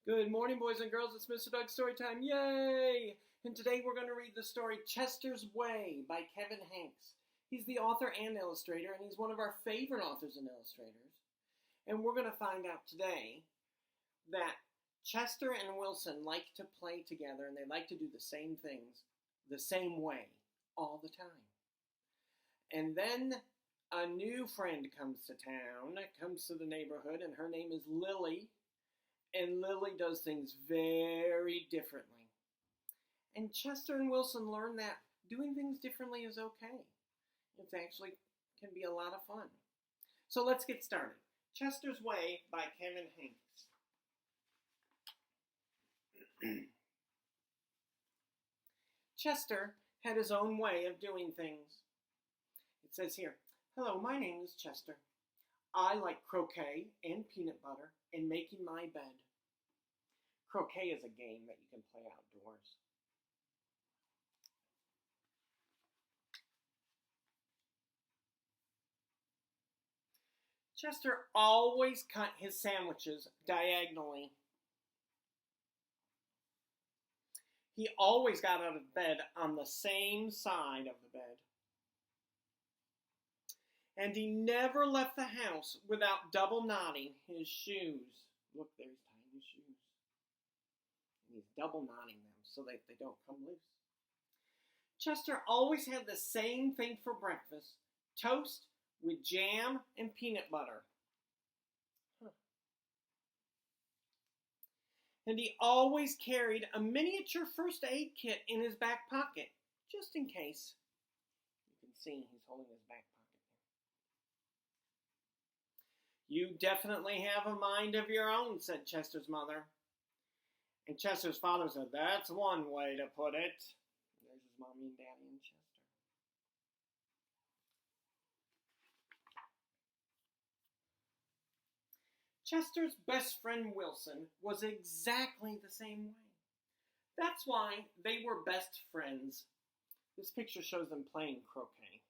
Good morning, boys and girls. It's Mr. Doug's Story Time. Yay! And today we're going to read the story Chester's Way by Kevin Henkes. He's the author and illustrator, and he's one of our favorite authors and illustrators. And we're going to find out today that Chester and Wilson like to play together, and they like to do the same things the same way all the time. And then a new friend comes to town, comes to the neighborhood, and her name is Lily. And Lily does things very differently. And Chester and Wilson learn that doing things differently is okay. It actually can be a lot of fun. So let's get started. Chester's Way by Kevin Henkes. Chester had his own way of doing things. It says here, "Hello, my name is Chester. I like croquet and peanut butter and making my bed." Croquet is a game that you can play outdoors. Chester always cut his sandwiches diagonally. He always got out of bed on the same side of the bed. And he never left the house without double knotting his shoes. Look, there he's tying his shoes. And he's double knotting them so that they don't come loose. Chester always had the same thing for breakfast: toast with jam and peanut butter. And he always carried a miniature first aid kit in his back pocket, just in case. You can see he's holding his back pocket there. "You definitely have a mind of your own," said Chester's mother. And Chester's father said, "That's one way to put it." There's his mommy and daddy and Chester. Chester's best friend Wilson was exactly the same way. That's why they were best friends. This picture shows them playing croquet.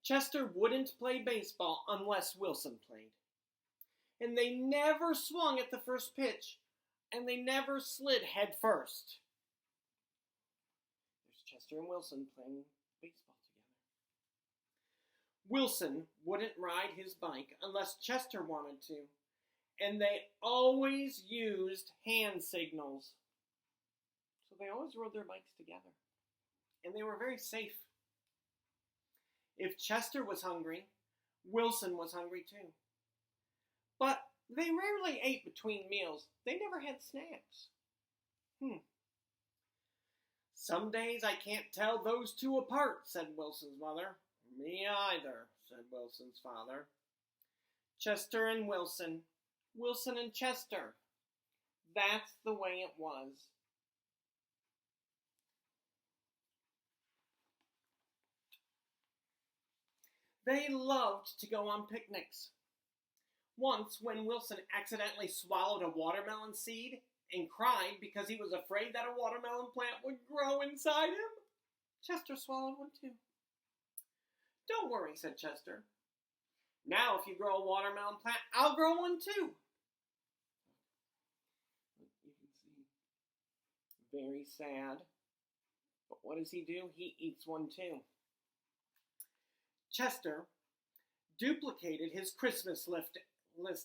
Chester wouldn't play baseball unless Wilson played. And they never swung at the first pitch, and they never slid head first. There's Chester and Wilson playing baseball together. Wilson wouldn't ride his bike unless Chester wanted to, and they always used hand signals. So they always rode their bikes together, and they were very safe. If Chester was hungry, Wilson was hungry too. But they rarely ate between meals. They never had snacks. "Some days I can't tell those two apart," said Wilson's mother. "Me either," said Wilson's father. Chester and Wilson, Wilson and Chester. That's the way it was. They loved to go on picnics. Once, when Wilson accidentally swallowed a watermelon seed and cried because he was afraid that a watermelon plant would grow inside him, Chester swallowed one too. "Don't worry," said Chester. "Now if you grow a watermelon plant, I'll grow one too." You can see, very sad. But what does he do? He eats one too. Chester duplicated his Christmas list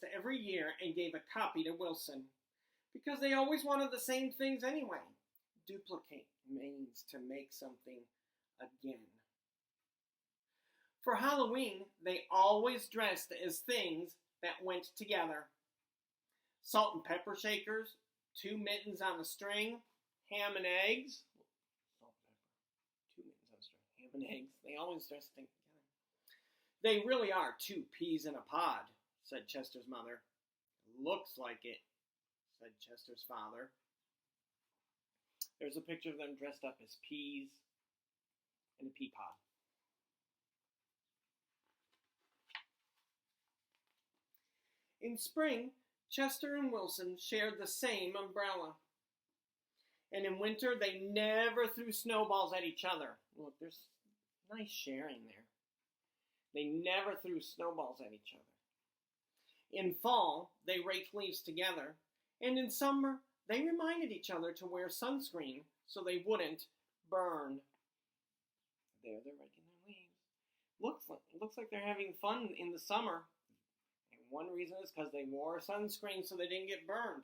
every year and gave a copy to Wilson, because they always wanted the same things anyway. Duplicate means to make something again. For Halloween, they always dressed as things that went together: salt and pepper shakers, 2 mittens on a string, ham and eggs. Salt and pepper, 2 mittens on a string, ham and eggs. They always dressed things together. "They really are 2 peas in a pod," said Chester's mother. "Looks like it," said Chester's father. There's a picture of them dressed up as peas in a pea pod. In spring, Chester and Wilson shared the same umbrella. And in winter, they never threw snowballs at each other. Look, there's nice sharing there. They never threw snowballs at each other. In fall, they raked leaves together, and in summer, they reminded each other to wear sunscreen so they wouldn't burn. There they're raking their leaves. Looks like they're having fun in the summer. And one reason is because they wore sunscreen so they didn't get burned.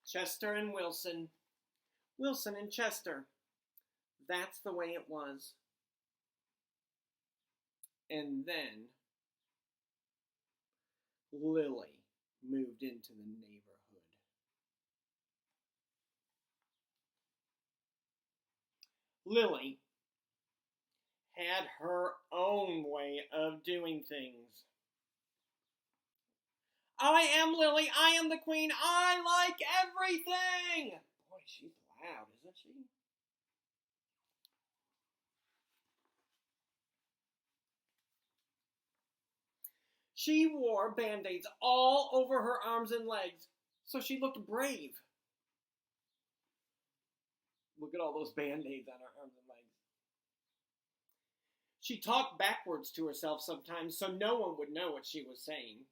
Chester and Wilson. Wilson and Chester. That's the way it was. And then Lily moved into the neighborhood. Lily had her own way of doing things. I am Lily, I am the queen, I like everything! Boy, she's loud, isn't she? She wore band-aids all over her arms and legs, so she looked brave. Look at all those band-aids on her arms and legs. She talked backwards to herself sometimes so no one would know what she was saying.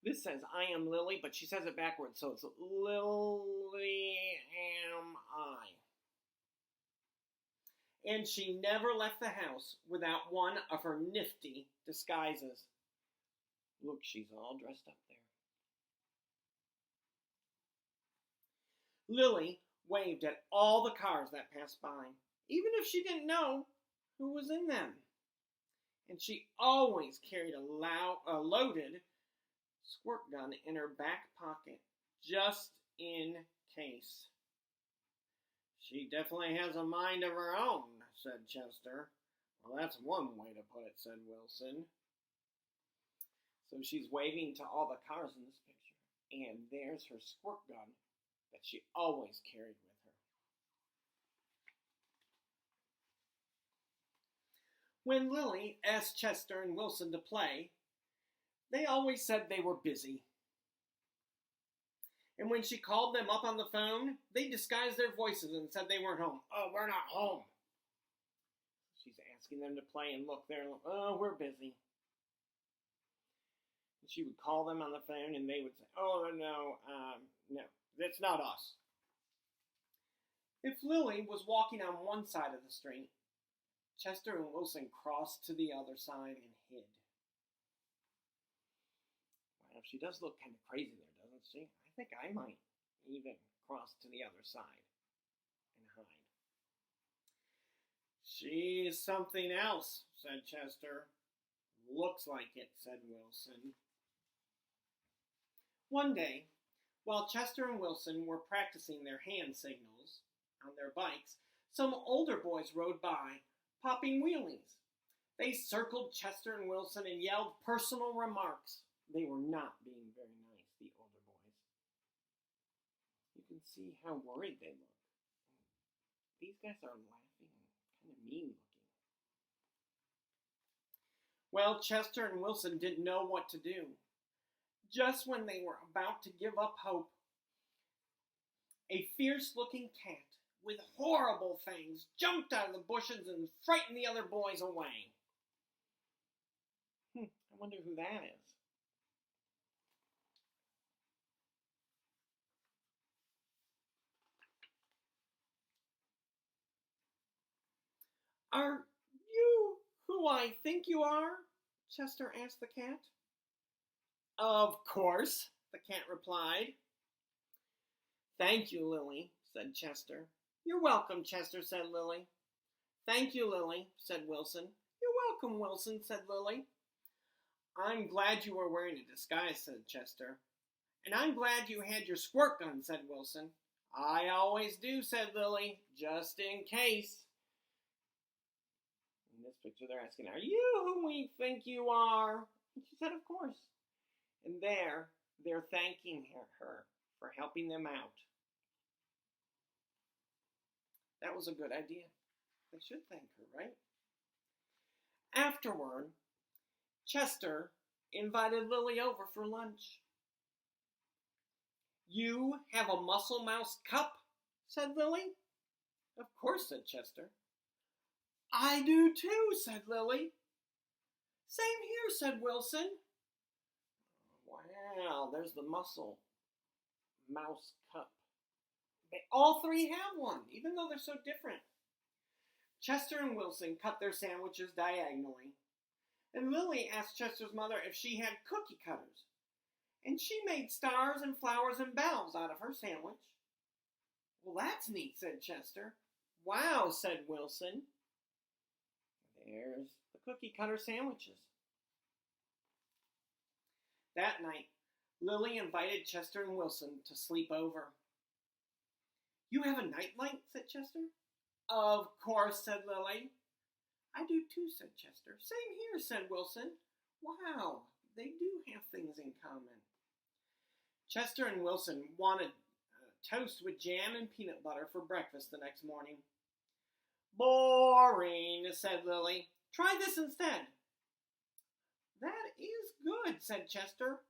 This says, I am Lily, but she says it backwards, so it's Lily am I. And she never left the house without one of her nifty disguises. Look, she's all dressed up there. Lily waved at all the cars that passed by, even if she didn't know who was in them. And she always carried a loaded squirt gun in her back pocket, just in case. She definitely has a mind of her own, said Chester. Well, that's one way to put it, said Wilson. So she's waving to all the cars in this picture, and there's her squirt gun that she always carried with her. When Lily asked Chester and Wilson to play, they always said they were busy. And when she called them up on the phone, they disguised their voices and said they weren't home. Oh, we're not home. She's asking them to play and look there. Oh, we're busy. And she would call them on the phone and they would say, oh, no, that's not us. If Lily was walking on one side of the street, Chester and Wilson crossed to the other side and hid. Well, she does look kind of crazy there, doesn't she? I think I might even cross to the other side and hide. She's something else, said Chester. Looks like it, said Wilson. One day, while Chester and Wilson were practicing their hand signals on their bikes, some older boys rode by, popping wheelies. They circled Chester and Wilson and yelled personal remarks. They were not being very nice, the older boys. You can see how worried they look. These guys are laughing and kind of mean looking. Well, Chester and Wilson didn't know what to do. Just when they were about to give up hope, a fierce-looking cat with horrible fangs jumped out of the bushes and frightened the other boys away. I wonder who that is. Are you who I think you are? Chester asked the cat. Of course, the cat replied. Thank you, Lily, said Chester. You're welcome, Chester, said Lily. Thank you, Lily, said Wilson. You're welcome, Wilson, said Lily. I'm glad you were wearing a disguise, said Chester. And I'm glad you had your squirt gun, said Wilson. I always do, said Lily, just in case. In this picture, they're asking, are you who we think you are? And she said, of course. And they're thanking her for helping them out. That was a good idea. They should thank her, right? Afterward, Chester invited Lily over for lunch. You have a Muscle Mouse cup? Said Lily. Of course, said Chester. I do too, said Lily. Same here, said Wilson. Wow, there's the mussel mouse cup. All three have one, even though they're so different. Chester and Wilson cut their sandwiches diagonally, and Lily asked Chester's mother if she had cookie cutters, and she made stars and flowers and bells out of her sandwich. Well, that's neat, said Chester. Wow, said Wilson. There's the cookie cutter sandwiches. That night, Lily invited Chester and Wilson to sleep over. You have a nightlight, said Chester. Of course, said Lily. I do too, said Chester. Same here, said Wilson. Wow, they do have things in common. Chester and Wilson wanted toast with jam and peanut butter for breakfast the next morning. Boring, said Lily. Try this instead. That is good, said Chester.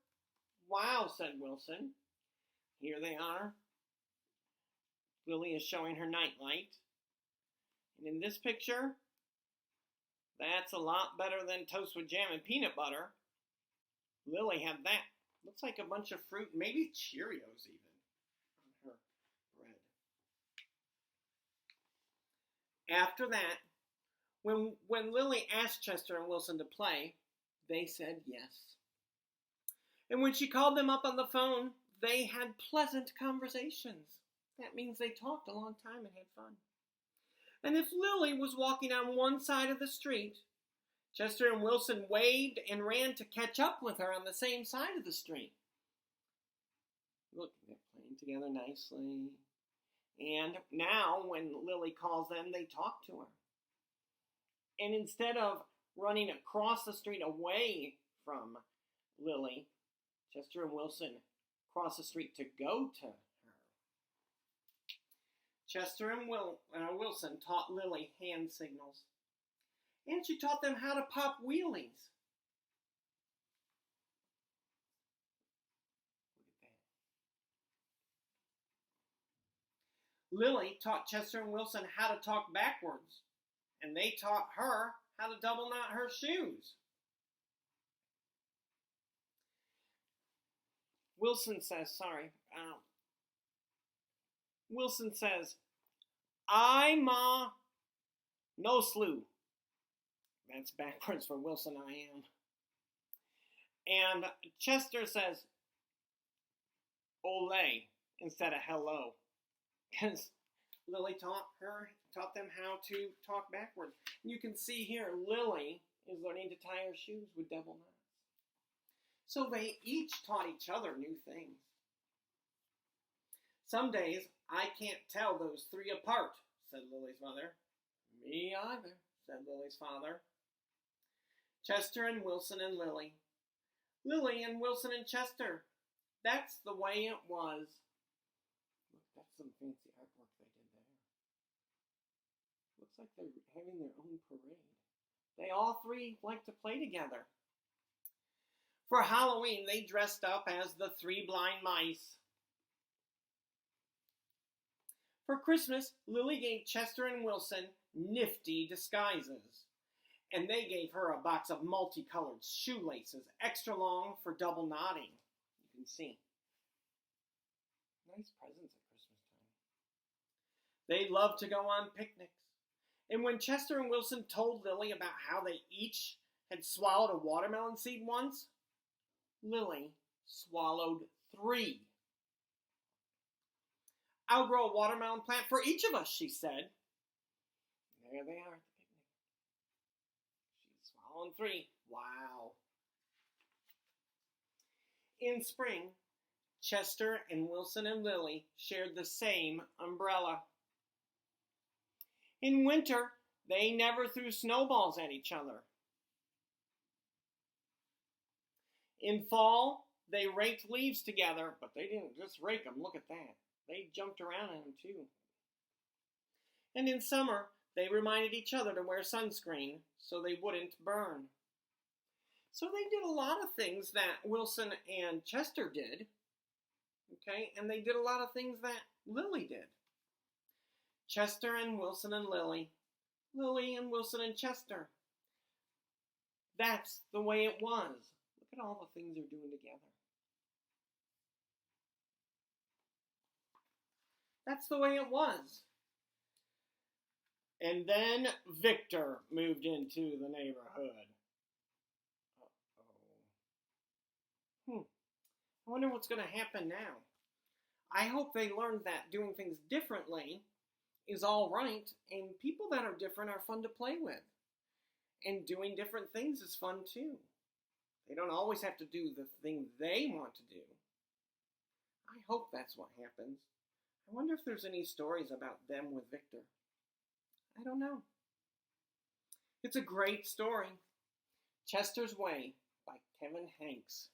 Wow, said Wilson. Here they are. Lily is showing her nightlight. And in this picture, that's a lot better than toast with jam and peanut butter. Lily had that. Looks like a bunch of fruit, maybe Cheerios even, on her bread. After that, when Lily asked Chester and Wilson to play, they said yes. And when she called them up on the phone, they had pleasant conversations. That means they talked a long time and had fun. And if Lily was walking on one side of the street, Chester and Wilson waved and ran to catch up with her on the same side of the street. Look, they're playing together nicely. And now, when Lily calls them, they talk to her. And instead of running across the street away from Lily, Chester and Wilson cross the street to go to her. Chester and Wilson taught Lily hand signals. And she taught them how to pop wheelies. Look at that. Lily taught Chester and Wilson how to talk backwards. And they taught her how to double knot her shoes. Wilson says, I ma no slew. That's backwards for Wilson, I am. And Chester says, ole, instead of hello. Because Lily taught them how to talk backwards. And you can see here, Lily is learning to tie her shoes with double knots. So they each taught each other new things. Some days, I can't tell those three apart, said Lily's mother. Me either, said Lily's father. Chester and Wilson and Lily. Lily and Wilson and Chester. That's the way it was. Look, that's some fancy artwork they did there. Looks like they're having their own parade. They all three like to play together. For Halloween, they dressed up as the three blind mice. For Christmas, Lily gave Chester and Wilson nifty disguises. And they gave her a box of multicolored shoelaces, extra long for double knotting. You can see. Nice presents at Christmas time. They loved to go on picnics. And when Chester and Wilson told Lily about how they each had swallowed a watermelon seed once, Lily swallowed 3. I'll grow a watermelon plant for each of us, she said. There they are at the picnic. She's swallowing 3. Wow. In spring, Chester and Wilson and Lily shared the same umbrella. In winter, they never threw snowballs at each other. In fall, they raked leaves together, but they didn't just rake them. Look at that. They jumped around in them too. And in summer, they reminded each other to wear sunscreen so they wouldn't burn. So they did a lot of things that Wilson and Chester did. Okay, and they did a lot of things that Lily did. Chester and Wilson and Lily Lily and Wilson and Chester. That's the way it was. Look at all the things they're doing together. That's the way it was. And then Victor moved into the neighborhood. Uh-oh. I wonder what's going to happen now. I hope they learned that doing things differently is all right, and people that are different are fun to play with. And doing different things is fun too. They don't always have to do the thing they want to do. I hope that's what happens. I wonder if there's any stories about them with Victor. I don't know. It's a great story. Chester's Way by Kevin Henkes.